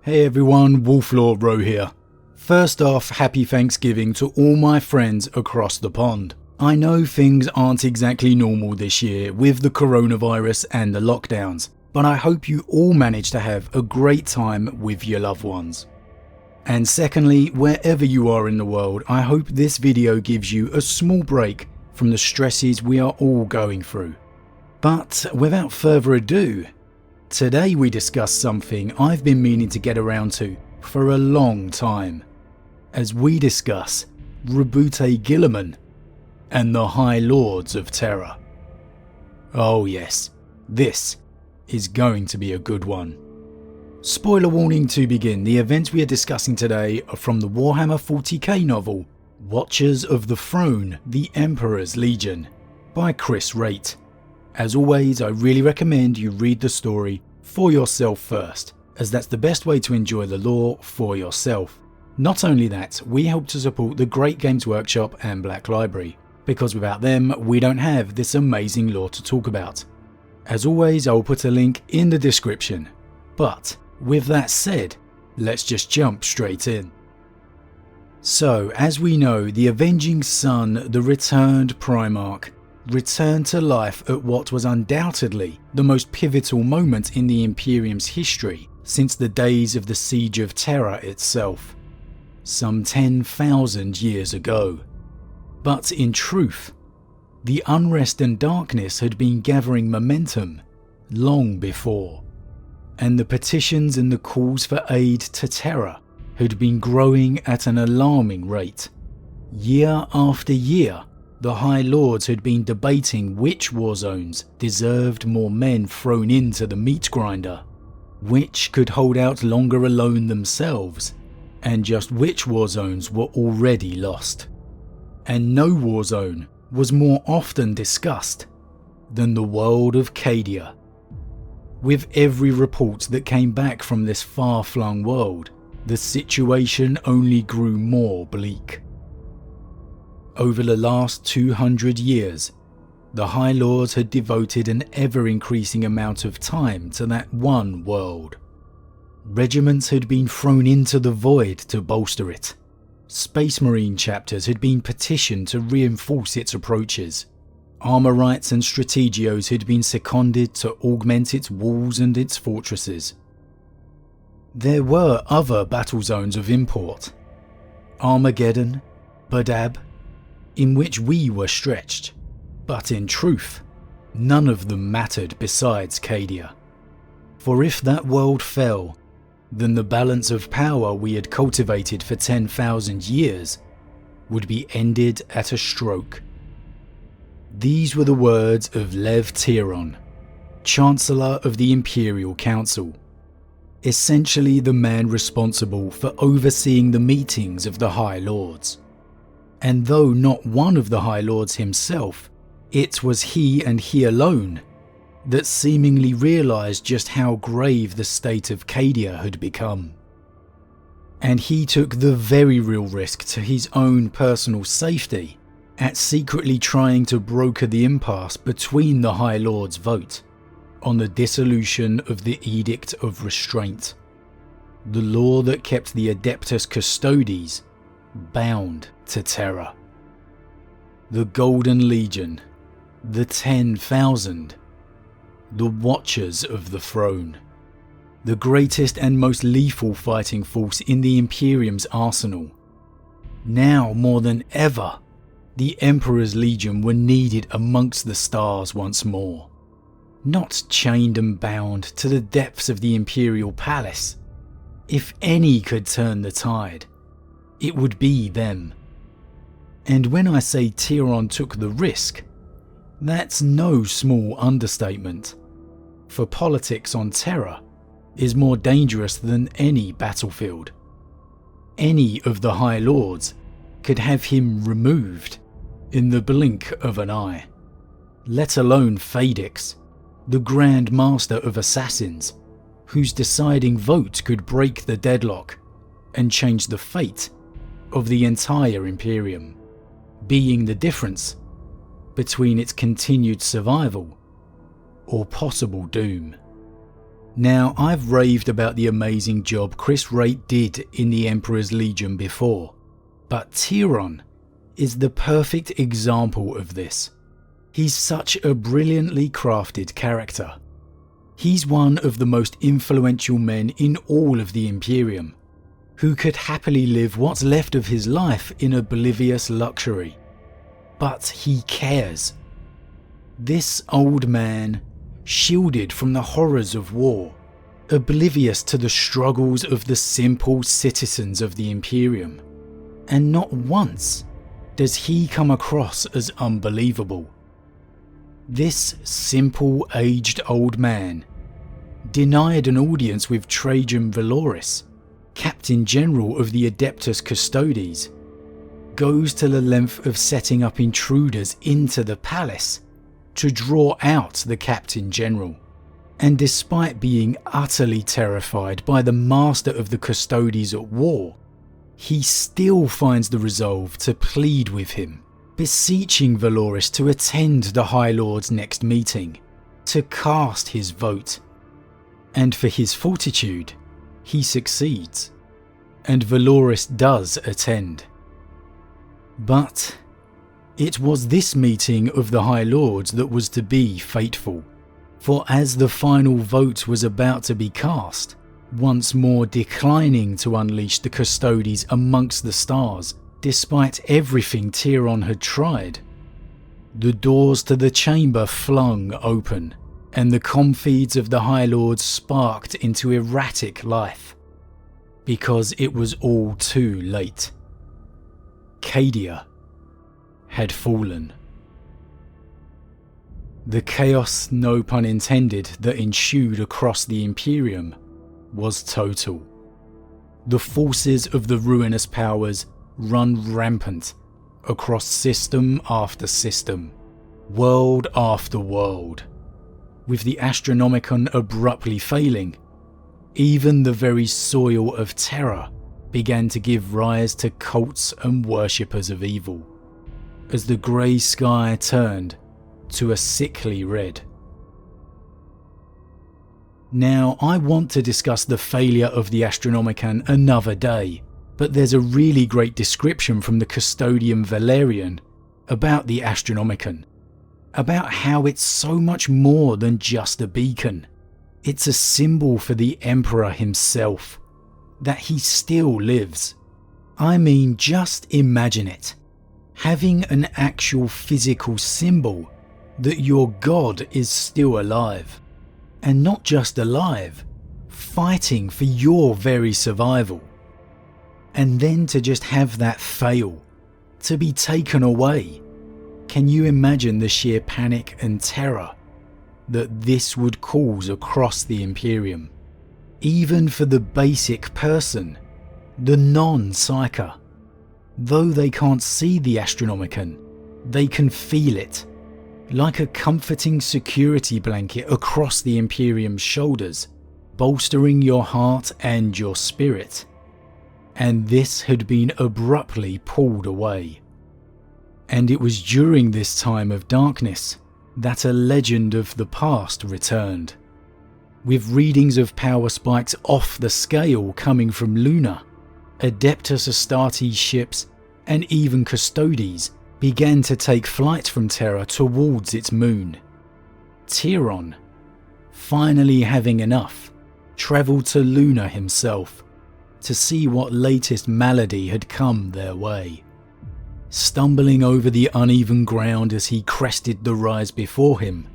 Hey everyone, Wolf Lord Rho here. First off, happy Thanksgiving to all my friends across the pond. I know things aren't exactly normal this year with the coronavirus and the lockdowns, but I hope you all manage to have a great time with your loved ones. And secondly, wherever you are in the world, I hope this video gives you a small break from the stresses we are all going through. But without further ado, today we discuss something I've been meaning to get around to for a long time, as we discuss Roboute Guilliman and the High Lords of Terra. Oh yes, this is going to be a good one. Spoiler warning to begin, the events we are discussing today are from the Warhammer 40k novel Watchers of the Throne, The Emperor's Legion by Chris Raitt. As always, I really recommend you read the story for yourself first, as that's the best way to enjoy the lore for yourself. Not only that, we help to support the great Games Workshop and Black Library, because without them we don't have this amazing lore to talk about. As always, I will put a link in the description. But with that said, let's just jump straight in. So, as we know, the Avenging Sun, the returned Primarch, returned to life at what was undoubtedly the most pivotal moment in the Imperium's history since the days of the Siege of Terra itself, some 10,000 years ago. But in truth, the unrest and darkness had been gathering momentum long before, and the petitions and the calls for aid to Terra had been growing at an alarming rate. Year after year, the High Lords had been debating which war zones deserved more men thrown into the meat grinder, which could hold out longer alone themselves, and just which war zones were already lost. And no war zone was more often discussed than the world of Cadia. With every report that came back from this far-flung world, the situation only grew more bleak. Over the last 200 years, the High Lords had devoted an ever-increasing amount of time to that one world. Regiments had been thrown into the void to bolster it. Space Marine chapters had been petitioned to reinforce its approaches. Armorites and Strategios had been seconded to augment its walls and its fortresses. There were other battle zones of import. Armageddon, Badab, in which we were stretched, but in truth, none of them mattered besides Cadia. For if that world fell, then the balance of power we had cultivated for 10,000 years would be ended at a stroke. These were the words of Lev Tiron, Chancellor of the Imperial Council, essentially the man responsible for overseeing the meetings of the High Lords. And though not one of the High Lords himself, it was he and he alone that seemingly realised just how grave the state of Cadia had become. And he took the very real risk to his own personal safety at secretly trying to broker the impasse between the High Lords' vote on the dissolution of the Edict of Restraint, the law that kept the Adeptus Custodes bound to Terra. The Golden Legion, the 10,000, the Watchers of the Throne, the greatest and most lethal fighting force in the Imperium's arsenal. Now more than ever, the Emperor's Legion were needed amongst the stars once more, not chained and bound to the depths of the Imperial Palace. If any could turn the tide, it would be them. And when I say Tiron took the risk, that's no small understatement, for politics on Terra is more dangerous than any battlefield. Any of the High Lords could have him removed in the blink of an eye, let alone Fadix, the Grand Master of Assassins, whose deciding vote could break the deadlock and change the fate of the entire Imperium, being the difference between its continued survival or possible doom. Now, I've raved about the amazing job Chris Wright did in the Emperor's Legion before, but Tyron is the perfect example of this. He's such a brilliantly crafted character. He's one of the most influential men in all of the Imperium, who could happily live what's left of his life in oblivious luxury. But he cares. This old man, shielded from the horrors of war, oblivious to the struggles of the simple citizens of the Imperium, and not once does he come across as unbelievable. This simple aged old man, denied an audience with Trajan Valoris, Captain General of the Adeptus Custodes, goes to the length of setting up intruders into the palace to draw out the Captain General. And despite being utterly terrified by the master of the Custodes at war, he still finds the resolve to plead with him, beseeching Valoris to attend the High Lord's next meeting, to cast his vote. And for his fortitude, he succeeds, and Valoris does attend. But it was this meeting of the High Lords that was to be fateful, for as the final vote was about to be cast, once more declining to unleash the Custodes amongst the stars, despite everything Tyron had tried, the doors to the chamber flung open, and the comfeeds of the High Lords sparked into erratic life, because it was all too late. Cadia had fallen. The chaos, no pun intended, that ensued across the Imperium was total. The forces of the ruinous powers run rampant across system after system, world after world. With the Astronomicon abruptly failing, even the very soil of Terra began to give rise to cults and worshippers of evil, as the grey sky turned to a sickly red. Now, I want to discuss the failure of the Astronomicon another day, but there's a really great description from the Custodian Valerian about the Astronomicon, about how it's so much more than just a beacon. It's a symbol for the Emperor himself, that he still lives. I mean, just imagine it. Having an actual physical symbol that your god is still alive. And not just alive, fighting for your very survival. And then to just have that fail, to be taken away. Can you imagine the sheer panic and terror that this would cause across the Imperium? Even for the basic person, the non-psyker. Though they can't see the Astronomicon, they can feel it, like a comforting security blanket across the Imperium's shoulders, bolstering your heart and your spirit. And this had been abruptly pulled away. And it was during this time of darkness that a legend of the past returned, with readings of power spikes off the scale coming from Luna. Adeptus Astartes ships and even Custodes began to take flight from Terra towards its moon. Tyron, finally having enough, travelled to Luna himself to see what latest malady had come their way. Stumbling over the uneven ground as he crested the rise before him,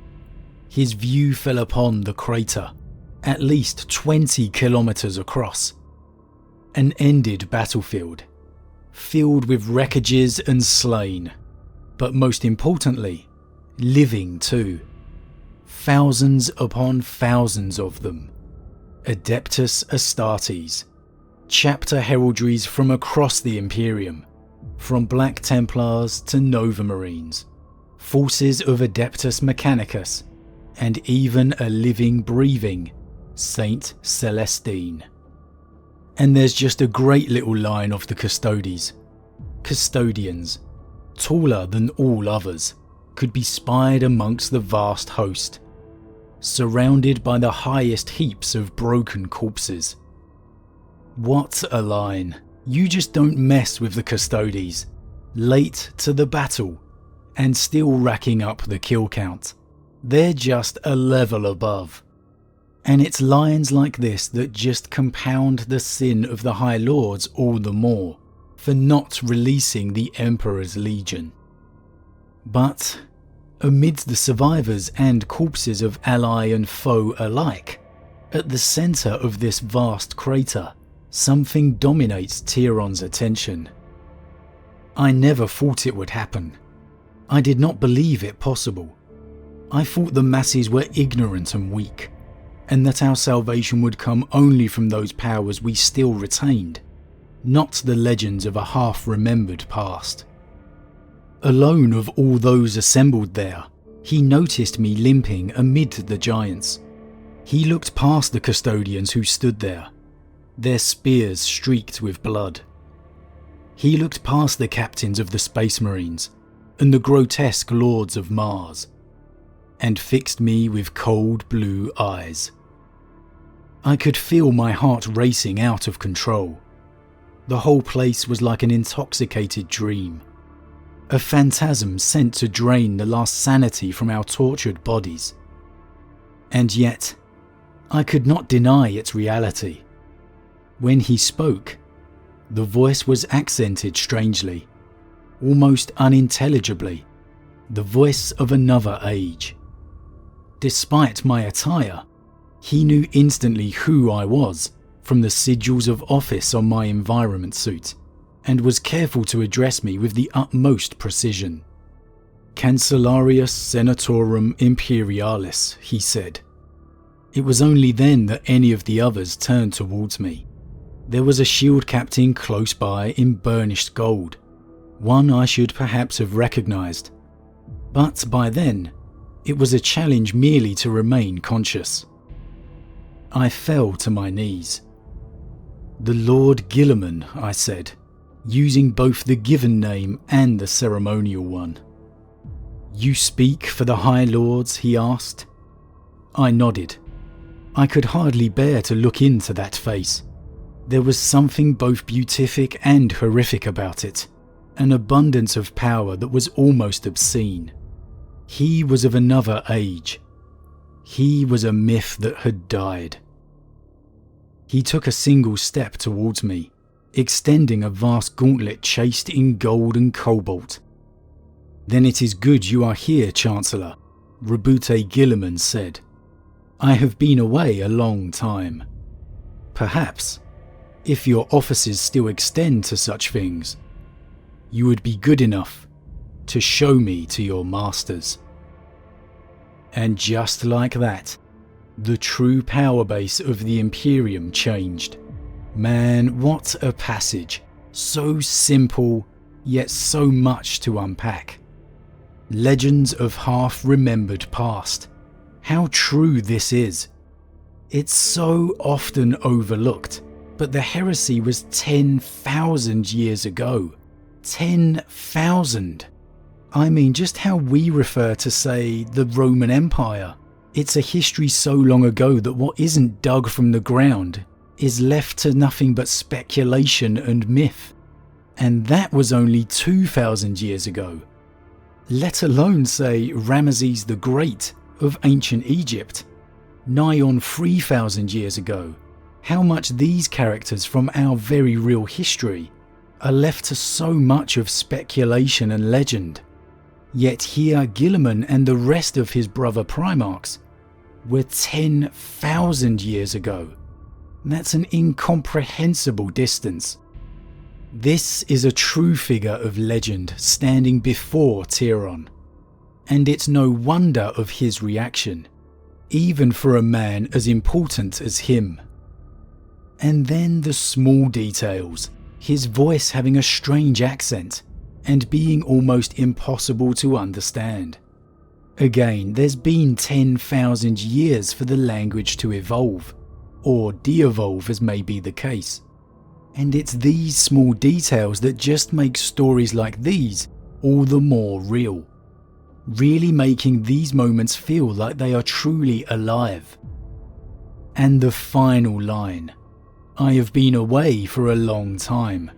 his view fell upon the crater, at least 20 kilometers across. An ended battlefield, filled with wreckages and slain, but most importantly, living too. Thousands upon thousands of them. Adeptus Astartes, chapter heraldries from across the Imperium, from Black Templars to Nova Marines, forces of Adeptus Mechanicus, and even a living, breathing Saint Celestine. And there's just a great little line of the Custodes. Custodians, taller than all others, could be spied amongst the vast host. surrounded by the highest heaps of broken corpses. What a line. You just don't mess with the Custodes. Late to the battle, and still racking up the kill count. They're just a level above. And it's lines like this that just compound the sin of the High Lords all the more, for not releasing the Emperor's Legion. But amidst the survivors and corpses of ally and foe alike, at the centre of this vast crater, something dominates Tyrion's attention. I never thought it would happen. I did not believe it possible. I thought the masses were ignorant and weak, and that our salvation would come only from those powers we still retained, not the legends of a half-remembered past. Alone of all those assembled there, he noticed me limping amid the giants. He looked past the custodians who stood there, their spears streaked with blood. He looked past the captains of the Space Marines and the grotesque Lords of Mars, and fixed me with cold blue eyes. I could feel my heart racing out of control. The whole place was like an intoxicated dream, a phantasm sent to drain the last sanity from our tortured bodies. And yet, I could not deny its reality. When he spoke, the voice was accented strangely, almost unintelligibly, the voice of another age. Despite my attire, he knew instantly who I was from the sigils of office on my environment suit, and was careful to address me with the utmost precision. Cancellarius Senatorum Imperialis, he said. It was only then that any of the others turned towards me. There was a shield captain close by in burnished gold, one I should perhaps have recognised, but by then it was a challenge merely to remain conscious. I fell to my knees. "The Lord Guilliman," I said, using both the given name and the ceremonial one. "You speak for the High Lords?" he asked. I nodded. I could hardly bear to look into that face. There was something both beatific and horrific about it, an abundance of power that was almost obscene. He was of another age. He was a myth that had died. He took a single step towards me, extending a vast gauntlet chased in gold and cobalt. "Then it is good you are here, Chancellor," Roboute Guilliman said. "I have been away a long time. Perhaps, if your offices still extend to such things, you would be good enough to show me to your masters." And just like that, the true power base of the Imperium changed. Man, what a passage. So simple, yet so much to unpack. Legends of half-remembered past. How true this is. It's so often overlooked, but the heresy was 10,000 years ago. 10,000! I mean, just how we refer to, say, the Roman Empire. It's a history so long ago that what isn't dug from the ground is left to nothing but speculation and myth. And that was only 2,000 years ago. Let alone, say, Ramesses the Great of ancient Egypt, nigh on 3,000 years ago. How much these characters from our very real history are left to so much of speculation and legend. Yet here Guilliman and the rest of his brother Primarchs were 10,000 years ago. That's an incomprehensible distance. This is a true figure of legend standing before Tyrion, and it's no wonder of his reaction, even for a man as important as him. And then the small details, his voice having a strange accent, and being almost impossible to understand. Again, there's been 10,000 years for the language to evolve, or de-evolve as may be the case. And it's these small details that just make stories like these all the more real. really making these moments feel like they are truly alive. And the final line, "I have been away for a long time."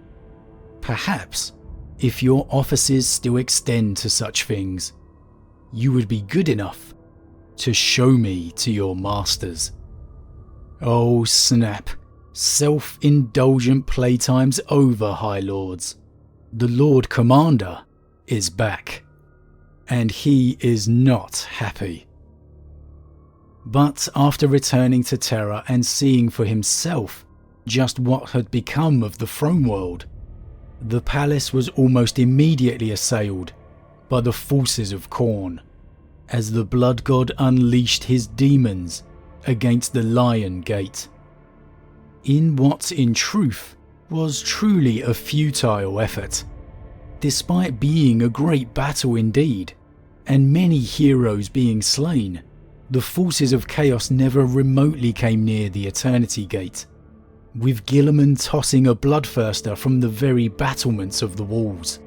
Perhaps, if your offices still extend to such things, you would be good enough to show me to your masters. Oh snap, self-indulgent playtime's over, High Lords. The Lord Commander is back, and he is not happy. But after returning to Terra and seeing for himself just what had become of the throne world, the palace was almost immediately assailed by the forces of Khorne, as the Blood God unleashed his demons against the Lion Gate, in what in truth was truly a futile effort. Despite being a great battle indeed, and many heroes being slain, the forces of chaos never remotely came near the Eternity Gate, with Guilliman tossing a bloodthirster from the very battlements of the walls,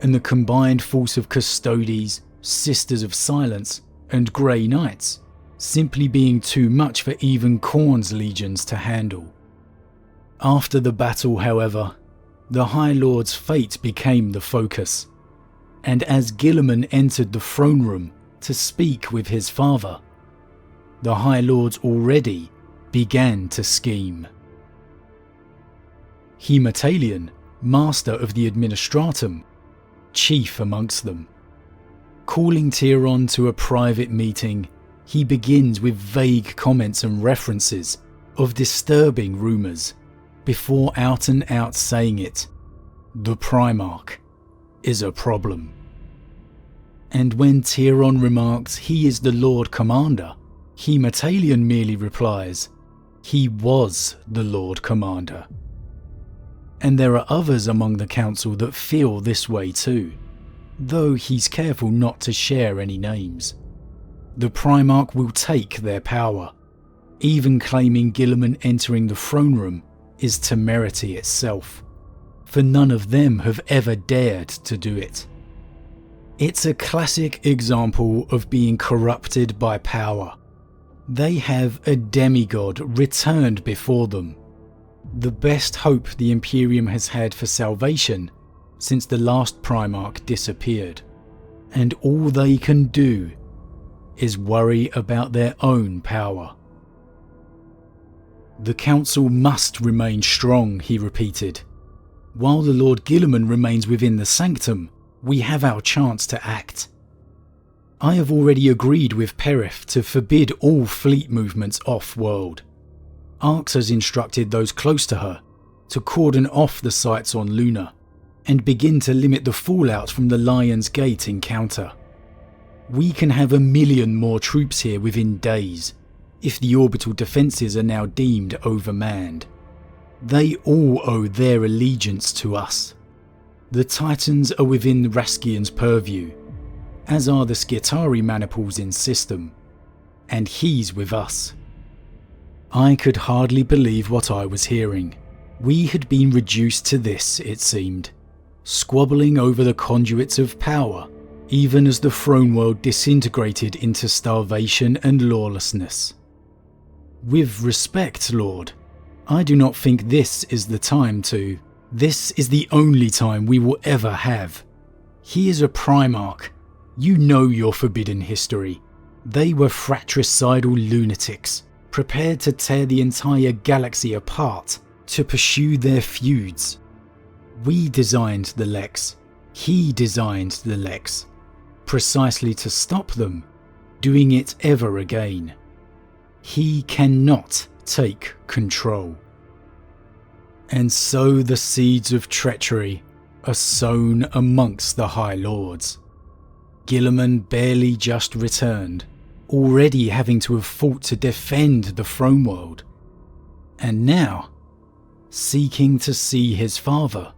and the combined force of Custodes, Sisters of Silence, and Grey Knights simply being too much for even Khorne's legions to handle. After the battle, however, the High Lord's fate became the focus, and as Guilliman entered the throne room to speak with his father, the High Lords already began to scheme. Hematalion, master of the Administratum, chief amongst them. Calling Tyron to a private meeting, he begins with vague comments and references of disturbing rumours, before out and out saying it. The Primarch is a problem. And when Tyron remarks he is the Lord Commander, Hematalion merely replies, he was the Lord Commander. And there are others among the council that feel this way too, though he's careful not to share any names. The Primarch will take their power, even claiming Guilliman entering the throne room is temerity itself, for none of them have ever dared to do it. It's a classic example of being corrupted by power. They have a demigod returned before them, the best hope the Imperium has had for salvation since the last Primarch disappeared, and all they can do is worry about their own power. The council must remain strong, he repeated. While the Lord Guilliman remains within the sanctum, we have our chance to act. I have already agreed with Perith to forbid all fleet movements off-world. Arx has instructed those close to her to cordon off the sites on Luna and begin to limit the fallout from the Lion's Gate encounter. We can have 1 million more troops here within days, if the orbital defences are now deemed overmanned. They all owe their allegiance to us. The Titans are within Raskian's purview, as are the Skitarii maniples in system, and he's with us. I could hardly believe what I was hearing. We had been reduced to this, it seemed, squabbling over the conduits of power, even as the throne world disintegrated into starvation and lawlessness. With respect, Lord, I do not think this is the time to. This is the only time we will ever have. He is a Primarch. You know your forbidden history. They were fratricidal lunatics, prepared to tear the entire galaxy apart to pursue their feuds. We designed the Lex. He designed the Lex, precisely to stop them doing it ever again. He cannot take control. And so the seeds of treachery are sown amongst the High Lords. Guilliman barely just returned, already having to have fought to defend the throne world, and now, seeking to see his father,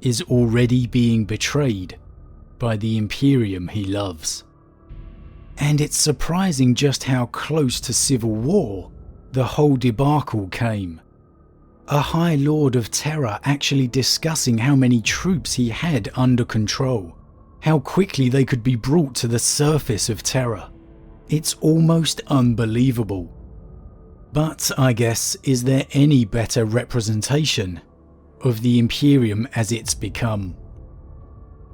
is already being betrayed by the Imperium he loves. And it's surprising just how close to civil war the whole debacle came. A High Lord of Terra actually discussing how many troops he had under control, how quickly they could be brought to the surface of Terra. It's almost unbelievable. But I guess, is there any better representation of the Imperium as it's become?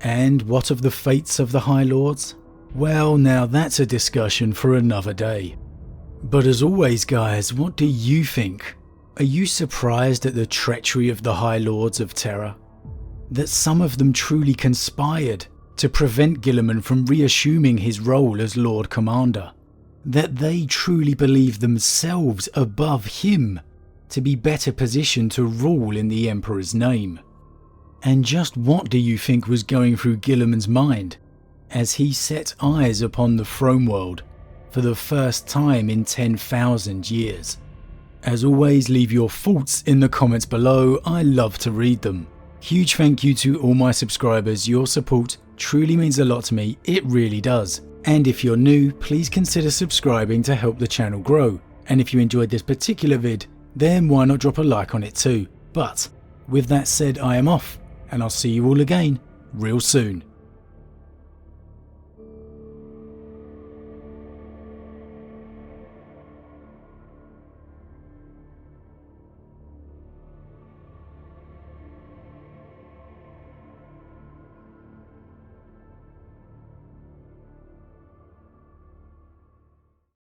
And what of the fates of the High Lords? Well, now that's a discussion for another day. But as always guys, what do you think? Are you surprised at the treachery of the High Lords of Terra? That some of them truly conspired to prevent Guilliman from reassuming his role as Lord Commander? That they truly believe themselves above him to be better positioned to rule in the Emperor's name? And just what do you think was going through Guilliman's mind as he set eyes upon the throne world for the first time in 10,000 years? As always, leave your thoughts in the comments below, I love to read them. Huge thank you to all my subscribers, your support truly means a lot to me, it really does. And if you're new, please consider subscribing to help the channel grow. And if you enjoyed this particular vid, then why not drop a like on it too. But with that said, I am off, and I'll see you all again real soon.